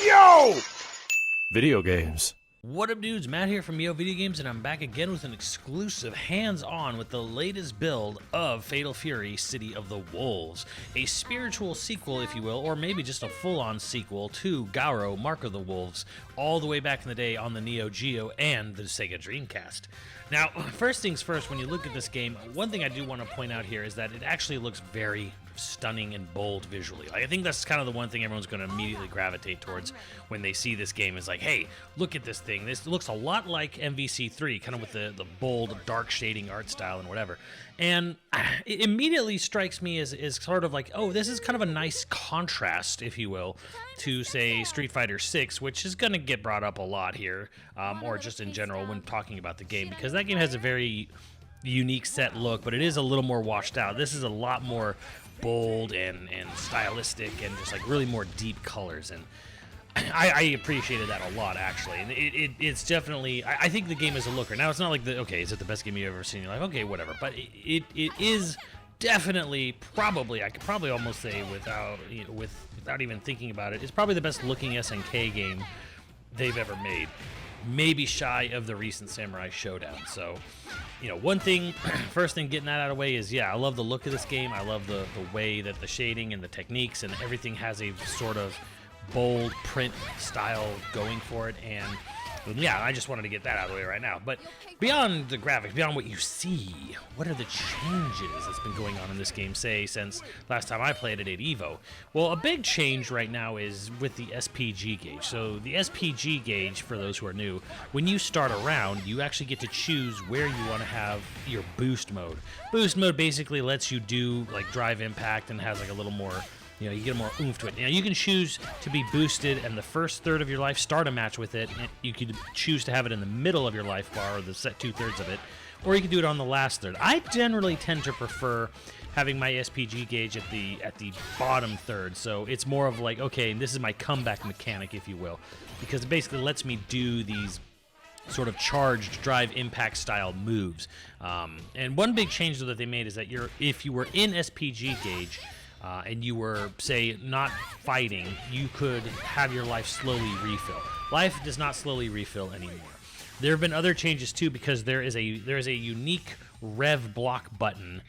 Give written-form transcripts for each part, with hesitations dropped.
Yo! Video games. What up, dudes? Matt here from YoVideogames, and I'm back again with an exclusive hands-on with the latest build of Fatal Fury: City of the Wolves. A spiritual sequel, if you will, or maybe just a full-on sequel to Garo, Mark of the Wolves, all the way back in the day on the Neo Geo and the Sega Dreamcast. Now, first things first, when you look at this game, one thing I do want to point out here is that it actually looks very stunning and bold visually. Like, I think that's kind of the one thing everyone's going to immediately gravitate towards when they see this game is like, hey, look at this thing. This looks a lot like MVC3, kind of with the bold, dark shading art style and whatever. And it immediately strikes me as sort of like, oh, this is kind of a nice contrast, if you will, to, say, Street Fighter 6, which is going to get brought up a lot here, or just in general when talking about the game, because that game has a very unique set look, but it is a little more washed out. This is a lot more bold and stylistic and just like really more deep colors, and I appreciated that a lot, actually. And it's definitely, I think the game is a looker. Now, it's not like okay, is it the best game you've ever seen? You're like, okay, whatever. But it is definitely, probably, I could probably almost say without even thinking about it, it's probably the best looking SNK game they've ever made. Maybe shy of the recent Samurai Showdown. So, one thing, first thing getting that out of the way is, yeah, I love the look of this game. I love the way that the shading and the techniques and everything has a sort of bold print style going for it. And yeah, I just wanted to get that out of the way right now. But beyond the graphics, beyond what you see, what are the changes that's been going on in this game, say, since last time I played it at EVO? Well, a big change right now is with the SPG gauge. So the SPG gauge, for those who are new, when you start a round, you actually get to choose where you want to have your boost mode. Boost mode basically lets you do like drive impact and has like a little more, you get more oomph to it. You can choose to be boosted in the first third of your life, start a match with it, and you could choose to have it in the middle of your life bar, or the set 2/3 of it, or you can do it on the last third. I generally tend to prefer having my SPG gauge at the bottom third, so it's more of like, okay, this is my comeback mechanic, if you will, because it basically lets me do these sort of charged drive impact style moves. And one big change though that they made is that if you were in SPG gauge, and you were, say, not fighting, you could have your life slowly refill. Life does not slowly refill anymore. There have been other changes too, because there is a unique rev block button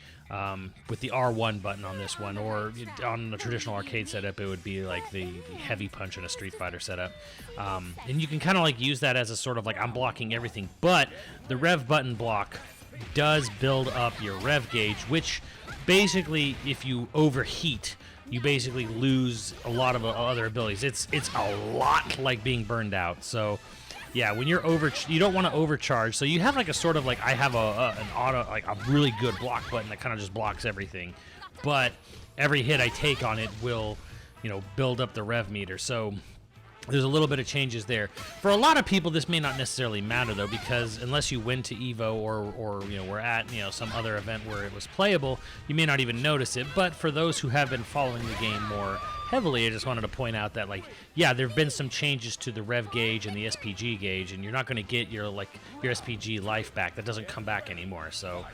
with the R1 button on this one, or on the traditional arcade setup, it would be like the heavy punch in a Street Fighter setup. And you can kind of like use that as a sort of like, I'm blocking everything, but the rev button block does build up your rev gauge, which basically, if you overheat, you basically lose a lot of other abilities. It's a lot like being burned out. So, yeah, when you're you don't want to overcharge. So you have like a sort of like, I have an auto, like a really good block button that kind of just blocks everything. But every hit I take on it will, build up the rev meter. So there's a little bit of changes there. For a lot of people, this may not necessarily matter, though, because unless you went to EVO or were at some other event where it was playable, you may not even notice it. But for those who have been following the game more heavily, I just wanted to point out that, like, yeah, there have been some changes to the rev gauge and the SPG gauge, and you're not going to get your SPG life back. That doesn't come back anymore. So,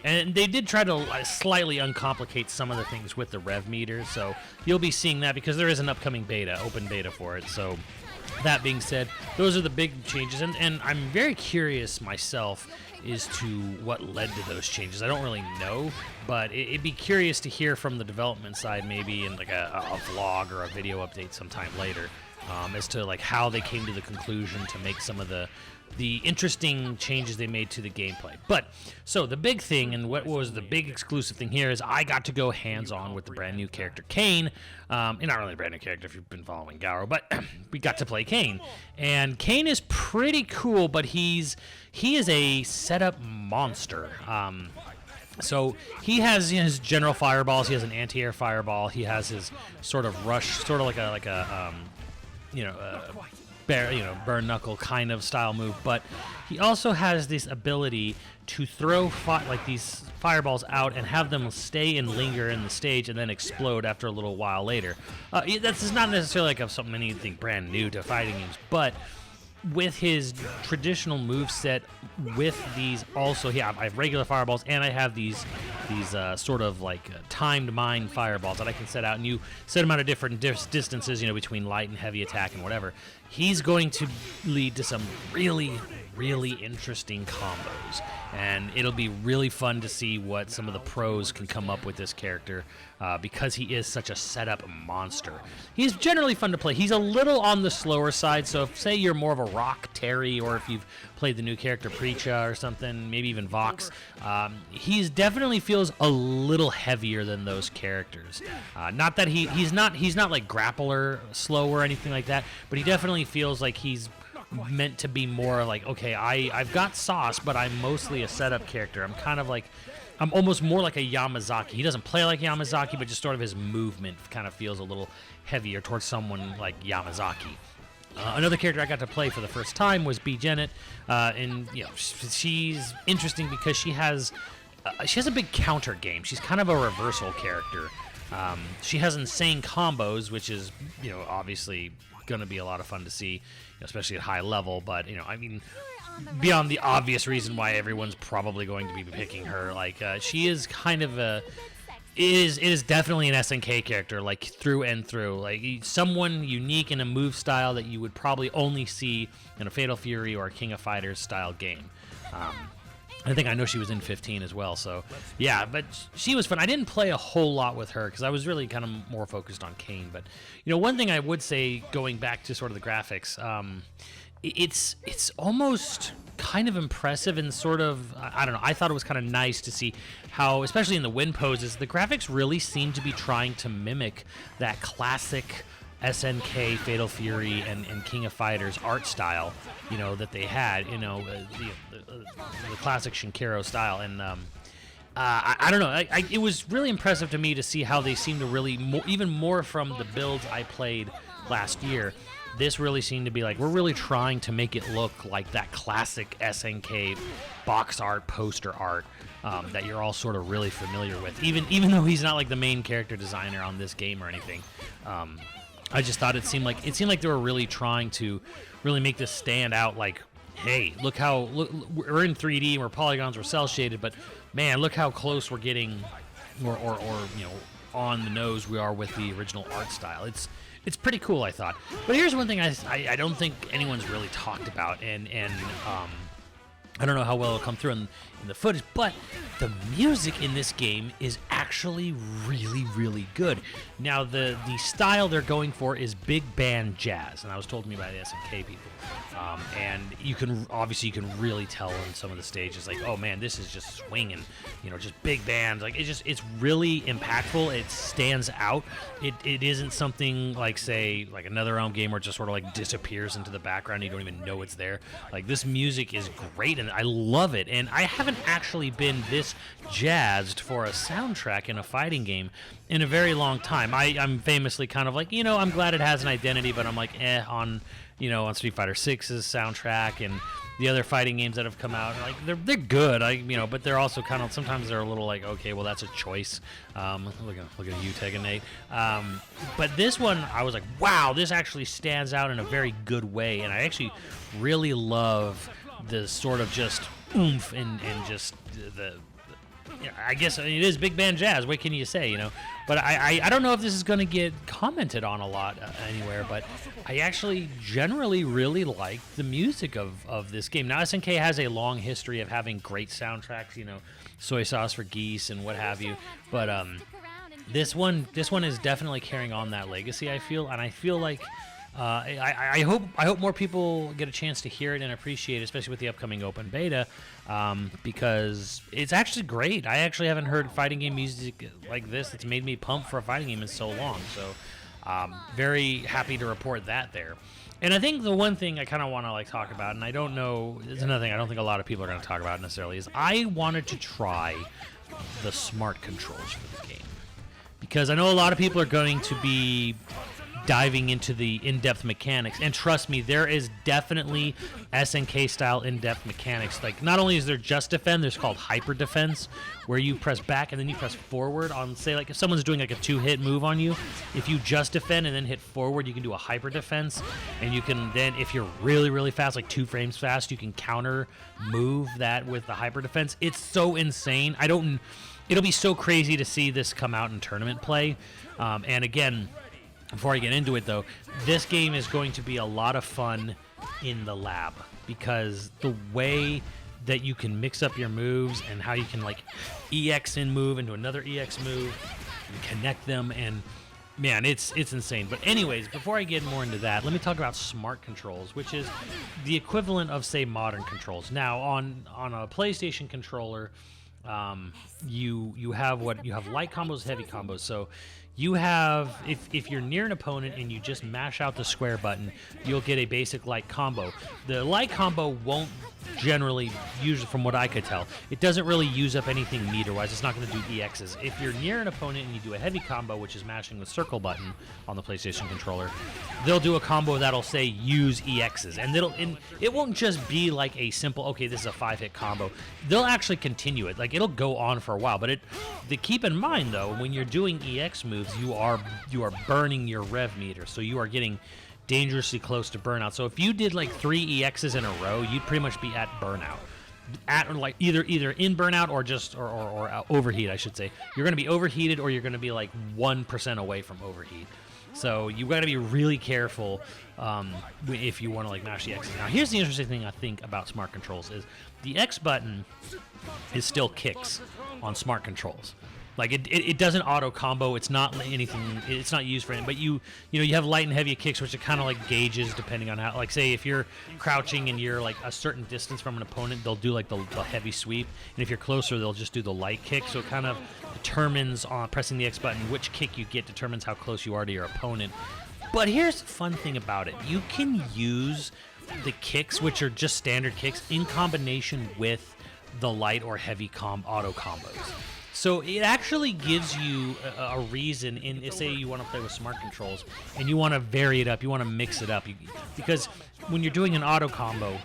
and they did try to slightly uncomplicate some of the things with the rev meter. So you'll be seeing that because there is an upcoming beta, open beta for it. So that being said, those are the big changes, and I'm very curious myself as to what led to those changes. I don't really know, but it'd be curious to hear from the development side, maybe in like a vlog or a video update sometime later, as to like how they came to the conclusion to make some of the interesting changes they made to the gameplay. But so the big thing, and what was the big exclusive thing here, is I got to go hands-on with the brand new character Kane. And not really a brand new character if you've been following Garo, but we got to play Kane. And Kane is pretty cool, but he is a setup monster. So he has his general fireballs. He has an anti-air fireball. He has his sort of rush, sort of like a burn knuckle kind of style move, but he also has this ability to throw these fireballs out and have them stay and linger in the stage and then explode after a little while later. That's not necessarily like anything brand new to fighting games, but with his traditional move set, with these also, yeah, I have regular fireballs, and I have these sort of like timed mine fireballs that I can set out, and you set them out at different distances, you know, between light and heavy attack and whatever. He's going to lead to some really, really interesting combos, and it'll be really fun to see what some of the pros can come up with this character, because he is such a setup monster. He's generally fun to play. He's a little on the slower side, so if, say, you're more of a Rock Terry, or if you've played the new character Preacha or something, maybe even Vox, he's definitely feels a little heavier than those characters. Not that he's not like grappler slow or anything like that, but he definitely feels like he's meant to be more like, okay, I've got sauce, but I'm mostly a setup character. I'm almost more like a Yamazaki. He doesn't play like Yamazaki, but just sort of his movement kind of feels a little heavier towards someone like Yamazaki. Another character I got to play for the first time was B. Janet, and you know, she's interesting because she has a big counter game. She's kind of a reversal character. She has insane combos, which is, you know, obviously going to be a lot of fun to see, especially at high level. But, you know, I mean, beyond the obvious reason why everyone's probably going to be picking her, like, she is kind of it is definitely an SNK character, like, through and through. Like, someone unique in a move style that you would probably only see in a Fatal Fury or a King of Fighters style game. I know she was in 15 as well, so yeah, but she was fun. I didn't play a whole lot with her because I was really kind of more focused on Kane. But, you know, one thing I would say, going back to sort of the graphics, it's almost kind of impressive and sort of, I don't know, I thought it was kind of nice to see how, especially in the win poses, the graphics really seem to be trying to mimic that classic SNK, Fatal Fury, and King of Fighters art style, you know, that they had, you know, the classic Shinkero style. And I don't know, it was really impressive to me to see how they seem to really, even more from the builds I played last year, this really seemed to be like, we're really trying to make it look like that classic SNK box art, poster art, that you're all sort of really familiar with, even though he's not like the main character designer on this game or anything. I just thought it seemed like they were really trying to really make this stand out. Like, hey, look, we're in 3D and we're polygons, we're cell shaded, but man, look how close we're getting, or you know, on the nose we are with the original art style. It's pretty cool, I thought. But here's one thing I don't think anyone's really talked about, and I don't know how well it'll come through in the footage, but the music in this game is actually really, really good. Now, the style they're going for is big band jazz, and that was told to me by the SNK people. And you can really tell in some of the stages, like, oh man, this is just swinging, you know, just big bands. Like, it's really impactful. It stands out. It isn't something like, say, like another Realm game where it just sort of like disappears into the background. You don't even know it's there. Like, this music is great, and I love it. And I haven't actually been this jazzed for a soundtrack in a fighting game in a very long time. I'm famously kind of like, you know, I'm glad it has an identity, but I'm like, on Street Fighter 6's soundtrack and the other fighting games that have come out, like, they're good, but they're also kind of, sometimes they're a little like, okay, well, that's a choice. Look at you, Tegan Nate. But this one, I was like, wow, this actually stands out in a very good way, and I actually really love the sort of just oomph and just the I guess it is big band jazz. What can you say, you know? But I don't know if this is going to get commented on a lot anywhere, but I actually generally really like the music of this game. Now, SNK has a long history of having great soundtracks, you know, Soy Sauce for Geese and what have you. But this one is definitely carrying on that legacy, I feel, and I feel like I hope more people get a chance to hear it and appreciate it, especially with the upcoming open beta, because it's actually great. I actually haven't heard fighting game music like this that's made me pump for a fighting game in so long. So very happy to report that there. And I think the one thing I kind of want to talk about, and I don't know, it's another thing I don't think a lot of people are going to talk about necessarily, is I wanted to try the smart controls for the game, because I know a lot of people are going to be diving into the in-depth mechanics. And trust me, there is definitely SNK style in-depth mechanics. Like, not only is there just defend, there's called hyper defense, where you press back and then you press forward on, say, like if someone's doing like a 2-hit move on you, if you just defend and then hit forward, you can do a hyper defense, and you can then, if you're really, really fast, like 2 frames fast, you can counter move that with the hyper defense. It's so insane. It'll be so crazy to see this come out in tournament play. And again, before I get into it, though, this game is going to be a lot of fun in the lab, because the way that you can mix up your moves and how you can, like, EX in move into another EX move and connect them, and man, it's insane. But anyways, before I get more into that, let me talk about smart controls, which is the equivalent of, say, modern controls. Now, on a PlayStation controller, you have light combos, heavy combos. So you have, if you're near an opponent and you just mash out the square button, you'll get a basic light combo. The light combo won't generally, usually from what I could tell, it doesn't really use up anything meter-wise. It's not going to do EXs. If you're near an opponent and you do a heavy combo, which is mashing the circle button on the PlayStation controller, they'll do a combo that'll say use EXs, and it won't just be like a simple, okay, this is a 5-hit combo. They'll actually continue it. Like, it'll go on for a while. But keep in mind, though, when you're doing EX moves, you are burning your rev meter, so you are getting dangerously close to burnout. So if you did like 3 EXs in a row, you'd pretty much be at burnout, at like either in burnout or just or overheat, I should say. You're going to be overheated, or you're going to be like 1% away from overheat. So you got to be really careful if you want to like mash the X's. Now, here's the interesting thing I think about smart controls is the X button is still kicks on smart controls. Like, it doesn't auto combo. It's not anything. It's not used for anything. But you have light and heavy kicks, which are kind of like gauges depending on how. Like, say if you're crouching and you're like a certain distance from an opponent, they'll do like the heavy sweep, and if you're closer, they'll just do the light kick. So it kind of determines on pressing the X button which kick you get determines how close you are to your opponent. But here's the fun thing about it: you can use the kicks, which are just standard kicks, in combination with the light or heavy auto combos. So it actually gives you a reason, say you want to play with smart controls and you want to vary it up, you want to mix it up, because when you're doing an auto combo,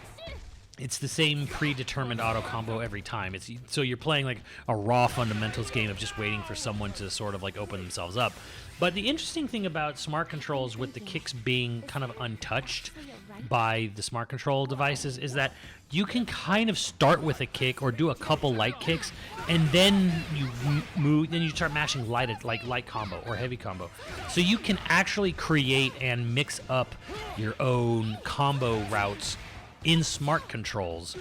it's the same predetermined auto combo every time. So you're playing like a raw fundamentals game of just waiting for someone to sort of like open themselves up. But the interesting thing about smart controls, with the kicks being kind of untouched by the smart control devices, is that you can kind of start with a kick or do a couple light kicks, and then you move, then you start mashing light combo or heavy combo. So you can actually create and mix up your own combo routes in smart controls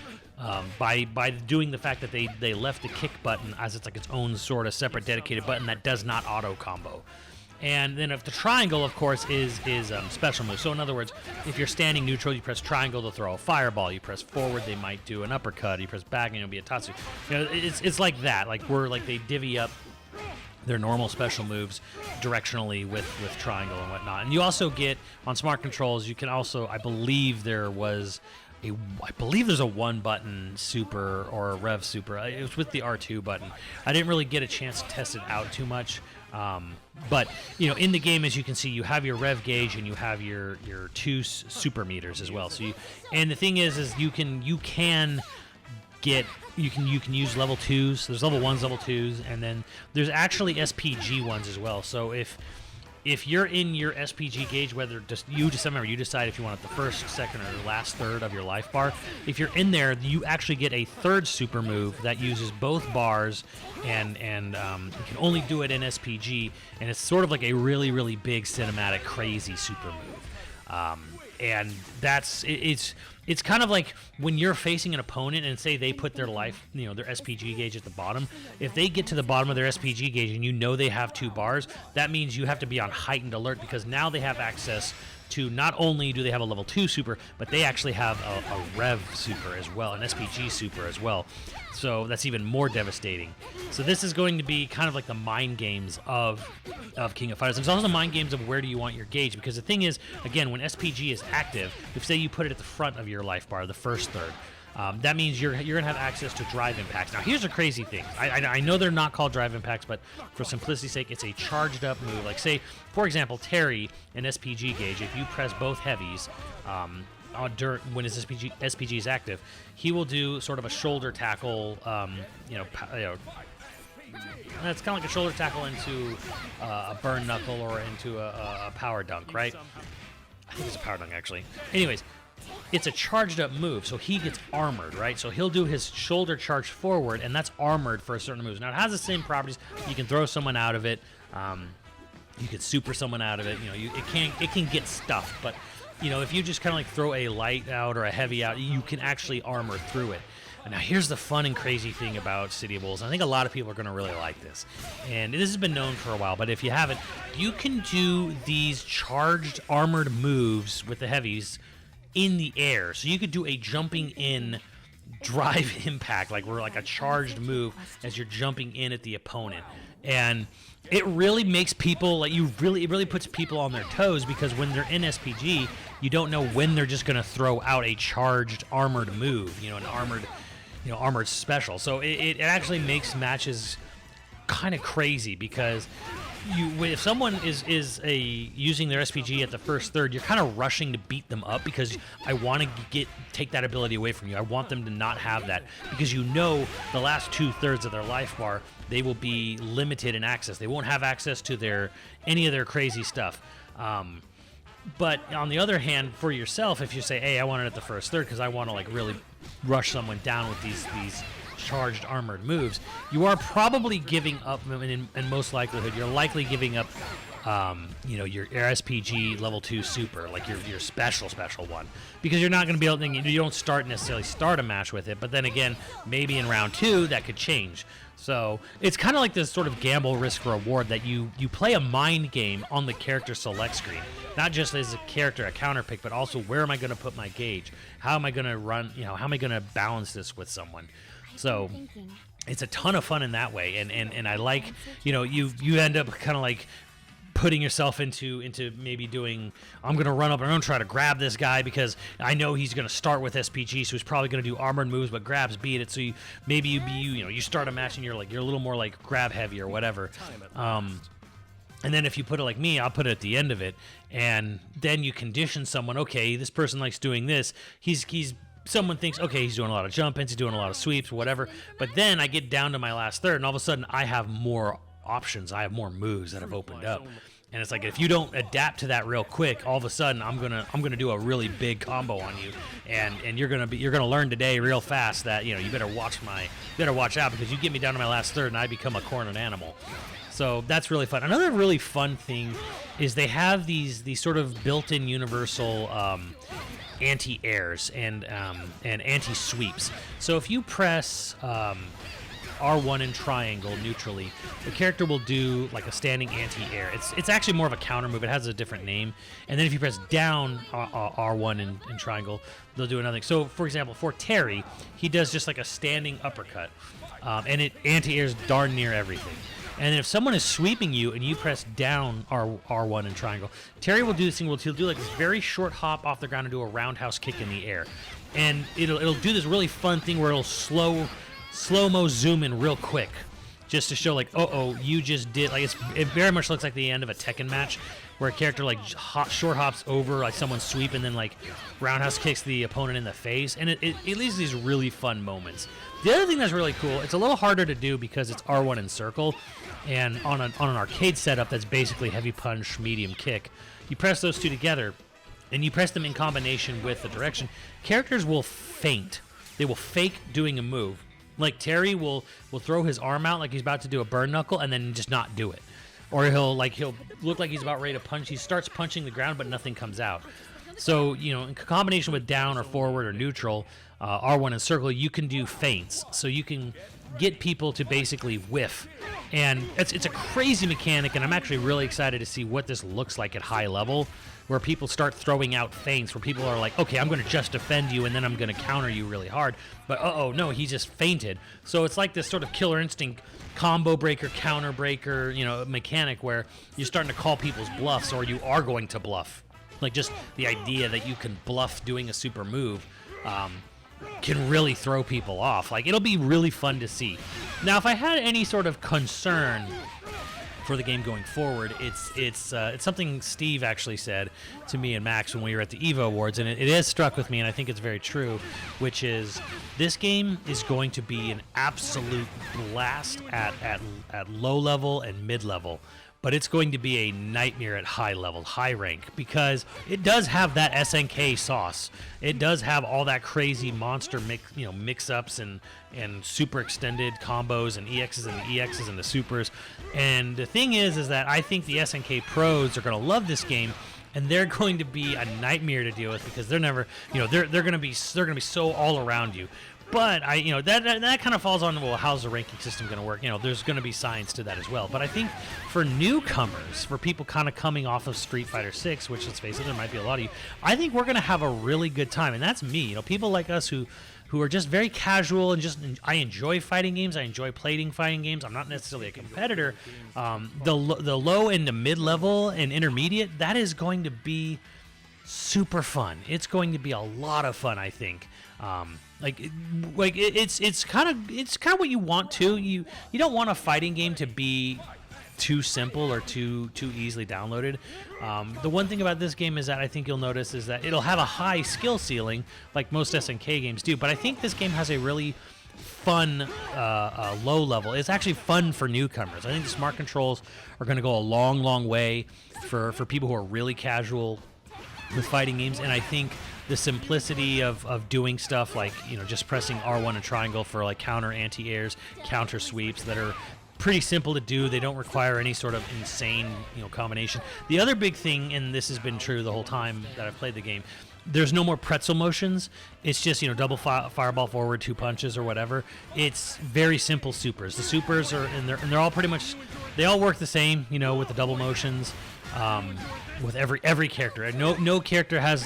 by doing the fact that they left the kick button as it's like its own sort of separate dedicated button that does not auto combo. And then if the triangle, of course, is special move. So in other words, if you're standing neutral, you press triangle, they'll throw a fireball. You press forward, they might do an uppercut. You press back, and it'll be a tatsu. It's like that. Like they divvy up their normal special moves directionally with triangle and whatnot. And you also get, on smart controls, you can also, I believe there's a 1-button super or a rev super. It was with the R2 button. I didn't really get a chance to test it out too much. But in the game, as you can see, you have your rev gauge and you have your 2 super meters as well. So and the thing is you can use level 2s. There's level 1s, level 2s, and then there's actually SPG ones as well. So if you're in your SPG gauge, whether you decide if you want it the first, second, or last third of your life bar. If you're in there, you actually get a third super move that uses both bars, and you can only do it in SPG, and it's sort of like a really, really big cinematic, crazy super move. And it's kind of like when you're facing an opponent and say they put their life, their SPG gauge at the bottom. If they get to the bottom of their SPG gauge and they have 2 bars, that means you have to be on heightened alert, because now they have access to, not only do they have a level 2 super, but they actually have a rev super as well, an SPG super as well. So that's even more devastating. So this is going to be kind of like the mind games of King of Fighters. There's also the mind games of where do you want your gauge, because the thing is, again, when SPG is active, if say you put it at the front of your life bar, the first third, that means you're gonna have access to drive impacts. Now here's a crazy thing. I know they're not called drive impacts, but for simplicity's sake, it's a charged up move. Like say, for example, Terry in SPG gauge, if you press both heavies when his SPG is active, he will do sort of a shoulder tackle. It's kind of like a shoulder tackle into a burn knuckle or into a power dunk, right? I think it's a power dunk, actually. Anyways, it's a charged up move, so he gets armored, right? So he'll do his shoulder charge forward, and that's armored for a certain move. Now, it has the same properties. You can throw someone out of it. You can super someone out of it. It can get stuffed, but if you just kind of like throw a light out or a heavy out, you can actually armor through it. Now, here's the fun and crazy thing about City of Wolves. I think a lot of people are going to really like this. And this has been known for a while, but if you haven't, you can do these charged armored moves with the heavies in the air. So you could do a jumping in drive impact, like a charged move as you're jumping in at the opponent. And it really makes people, it really puts people on their toes, because when they're in SPG, you don't know when they're just going to throw out a charged armored move, an armored special. So it actually makes matches kind of crazy, because if someone is using their SPG at the first third, you're kind of rushing to beat them up, because I want to take that ability away from you. I want them to not have that, because the last 2/3 of their life bar, they will be limited in access. They won't have access to any of their crazy stuff. But on the other hand, for yourself, if you say, hey, I want it at the first third because I want to really rush someone down with these charged armored moves, you are probably giving up, in most likelihood, you're likely giving up your SPG level 2 super, like your special one, because you're not going to be able to, you don't necessarily start a match with it, but then again, maybe in round 2 that could change. So it's kind of like this sort of gamble risk reward, that you play a mind game on the character select screen, not just as a character, a counter pick, but also where am I going to put my gauge? How am I going to run, how am I going to balance this with someone? So it's a ton of fun in that way. And I like, you end up kind of like putting yourself into maybe doing, I'm going to run up and I'm going to try to grab this guy because I know he's going to start with SPG, so he's probably going to do armored moves, but grabs beat it. So you start a match and you're a little more like grab heavy or whatever. And then if you put it like me, I'll put it at the end of it, and then you condition someone. Okay, this person likes doing this. Someone thinks, okay, he's doing a lot of jump-ins, he's doing a lot of sweeps, whatever. But then I get down to my last third, and all of a sudden I have more options. I have more moves that have opened up. And it's like, if you don't adapt to that real quick, all of a sudden I'm gonna do a really big combo on you, and you're gonna learn today real fast that you better watch out, because you get me down to my last third and I become a cornered animal. So that's really fun. Another really fun thing is they have these sort of built-in universal anti-airs and anti-sweeps. So if you press R1 and triangle neutrally, the character will do like a standing anti-air. It's actually more of a counter move. It has a different name. And then if you press down R1 and triangle, they'll do another thing. So for example, for Terry, he does just like a standing uppercut, and it anti-airs darn near everything. And if someone is sweeping you and you press down R1 and triangle, Terry will do this thing. He'll do like this very short hop off the ground and do a roundhouse kick in the air. And it'll do this really fun thing where it'll slow-mo zoom in real quick, just to show like, you just did, like it very much looks like the end of a Tekken match, where a character like short hops over like someone's sweep and then like roundhouse kicks the opponent in the face, and it leaves these really fun moments. The other thing that's really cool, it's a little harder to do because it's R1 and circle, and on an arcade setup that's basically heavy punch, medium kick, you press those two together, and you press them in combination with the direction, characters will feint. They will fake doing a move. Like Terry will throw his arm out like he's about to do a burn knuckle and then just not do it. Or he'll look like he's about ready to punch. He starts punching the ground, but nothing comes out. So, in combination with down or forward or neutral, R1 and circle, you can do feints. So you can get people to basically whiff. And it's a crazy mechanic, and I'm actually really excited to see what this looks like at high level, where people start throwing out feints, where people are like, okay, I'm going to just defend you, and then I'm going to counter you really hard. But, no, he just feinted. So it's like this sort of Killer Instinct combo breaker, counter breaker, mechanic where you're starting to call people's bluffs, or you are going to bluff. Like just the idea that you can bluff doing a super move. can really throw people off. Like, it'll be really fun to see. Now, if I had any sort of concern for the game going forward, it's something Steve actually said to me and Max when we were at the EVO Awards, and it has struck with me, and I think it's very true, which is this game is going to be an absolute blast at low level and mid level. But it's going to be a nightmare at high level, high rank, because it does have that SNK sauce. It does have all that crazy monster mix-ups and super extended combos and EXs and the EXs and the supers. And the thing is that I think the SNK pros are going to love this game, and they're going to be a nightmare to deal with because they're never, they're going to be so all around you. But that kind of falls on, well, how's the ranking system going to work? There's going to be science to that as well. But I think for newcomers, for people kind of coming off of Street Fighter 6, which, let's face it, there might be a lot of you, I think we're going to have a really good time. And that's me. People like us who are just very casual and I enjoy fighting games. I enjoy playing fighting games. I'm not necessarily a competitor. The low and the mid-level and intermediate, that is going to super fun. It's going to be a lot of fun, I think. It's kind of what you want to. You don't want a fighting game to be too simple or too easily downloaded. The one thing about this game is that I think you'll notice is that it'll have a high skill ceiling like most SNK games do, but I think this game has a really fun low level. It's actually fun for newcomers. I think the smart controls are going to go a long way for people who are really casual with fighting games, and I think the simplicity of doing stuff like just pressing R1 and triangle for like counter anti-airs, counter sweeps that are pretty simple to do. They don't require any sort of insane combination. The other big thing, and this has been true the whole time that I've played the game, there's no more pretzel motions. It's just double fireball forward, 2 punches or whatever. It's very simple supers. The supers are and they're all pretty much, they all work the same, with the double motions. With every character, no character has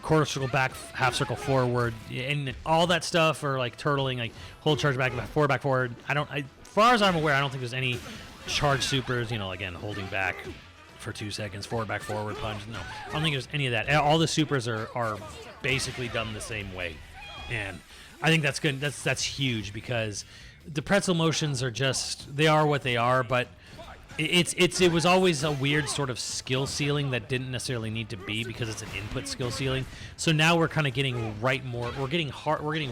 quarter circle back, half circle forward, and all that stuff, or like turtling, like hold charge back forward. As far as I'm aware, I don't think there's any charge supers. Again, holding back for 2 seconds, forward back forward punch. No, I don't think there's any of that. All the supers are basically done the same way, and I think that's good. That's huge because the pretzel motions are they are what they are, but it was always a weird sort of skill ceiling that didn't necessarily need to be because it's an input skill ceiling. So now we're kind of getting we're getting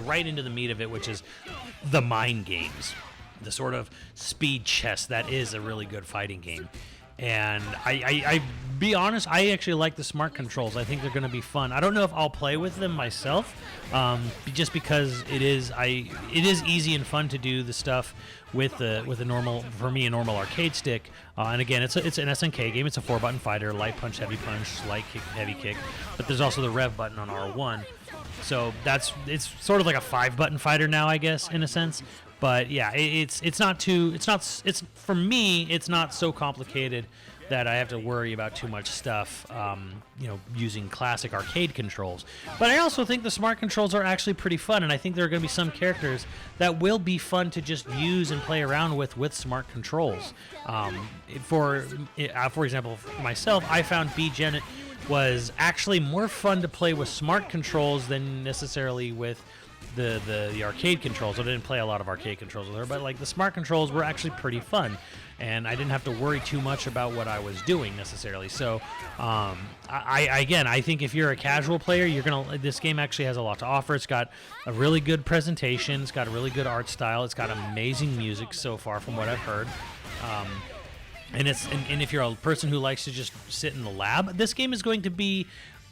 right into the meat of it, which is the mind games, the sort of speed chess that is a really good fighting game. And I be honest, I actually like the smart controls. I think they're going to be fun. I don't know if I'll play with them myself, just because it is easy and fun to do the stuff with a normal arcade stick. And again, it's an SNK game. It's a 4-button fighter: light punch, heavy punch, light kick, heavy kick. But there's also the rev button on R1. So it's sort of like a 5-button fighter now, I guess, in a sense. But yeah, for me, it's not so complicated that I have to worry about too much stuff, using classic arcade controls. But I also think the smart controls are actually pretty fun, and I think there are going to be some characters that will be fun to just use and play around with smart controls. For example, for myself, I B B-Gen was actually more fun to play with smart controls than necessarily with the arcade controls. I didn't play a lot of arcade controls with her, but like the smart controls were actually pretty fun, and I didn't have to worry too much about what I was doing necessarily. So I think if you're a casual player, this game actually has a lot to offer. It's got a really good presentation, it's got a really good art style, it's got amazing music so far from what I've heard. And if you're a person who likes to just sit in the lab, this game is going to be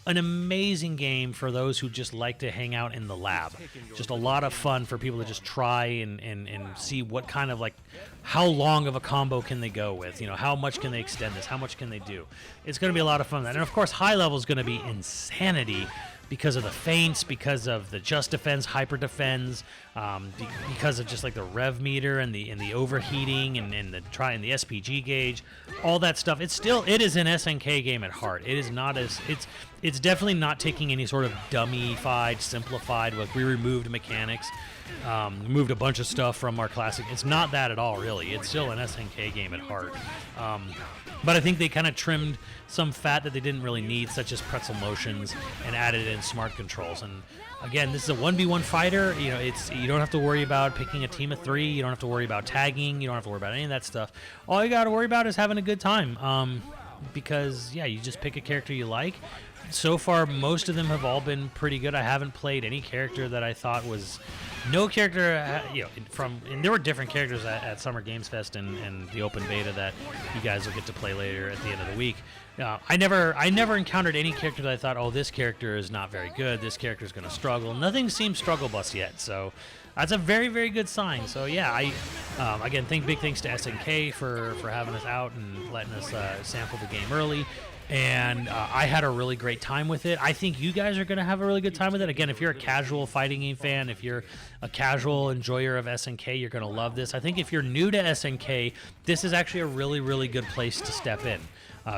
an amazing game for those who just like to hang out in the lab. Just a lot of fun for people to just try and see what kind of, like, how long of a combo can they go with, how much can they extend this, how much can they do. It's going to be a lot of fun. And of course, high level is going to be insanity because of the feints, because of the just defense, hyper defense, because of just like the rev meter and the overheating and the SPG gauge, all that stuff. It is an SNK game at heart. It is not it's definitely not taking any sort of dummy-fied, simplified, like we removed mechanics, moved a bunch of stuff from our classic. It's not that at all, really. It's still an SNK game at heart. But I think they kind of trimmed some fat that they didn't really need, such as pretzel motions, and added in and smart controls. And again, this is a 1v1 fighter. You know, you don't have to worry about picking a team of 3. You don't have to worry about tagging. You don't have to worry about any of that stuff. All you got to worry about is having a good time. Because yeah, you just pick a character you like. So far, most of them have all been pretty good. I haven't played any character that I thought was no character. You know, and there were different characters at Summer Games Fest and the open beta that you guys will get to play later at the end of the week. I never encountered any character that I thought, oh, this character is not very good. This character is going to struggle. Nothing seems struggle bus yet, so that's a very, very good sign. So yeah, again, big thanks to SNK for having us out and letting us sample the game early. And I had a really great time with it. I think you guys are going to have a really good time with it. Again, if you're a casual fighting game fan, if you're a casual enjoyer of SNK, you're going to love this. I think if you're new to SNK, this is actually a really, really good place to step in.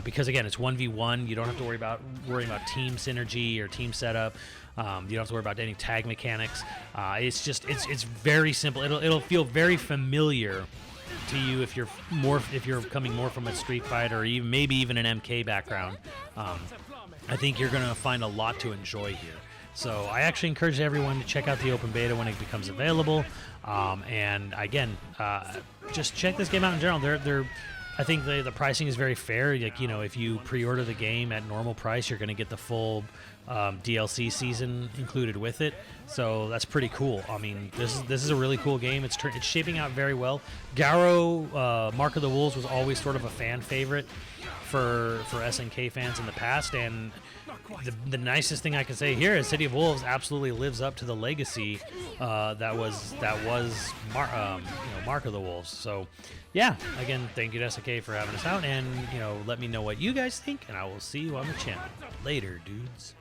Because again, it's 1v1. You don't have to worry about team synergy or team setup. You don't have to worry about any tag mechanics. It's very simple. It'll feel very familiar to you if you're coming more from a Street Fighter or maybe even an MK background. I think you're going to find a lot to enjoy here. So I actually encourage everyone to check out the open beta when it becomes available. And again, just check this game out in general. I think the pricing is very fair. Like, you know, if you pre-order the game at normal price, you're going to get the full DLC season included with it. So that's pretty cool. I mean, this is a really cool game. It's shaping out very well. Garo, Mark of the Wolves was always sort of a fan favorite for SNK fans in the past, and the nicest thing I can say here is City of Wolves absolutely lives up to the legacy that was Mark of the Wolves. So yeah, again, thank you to SNK for having us out, and let me know what you guys think, and I will see you on the channel later, dudes.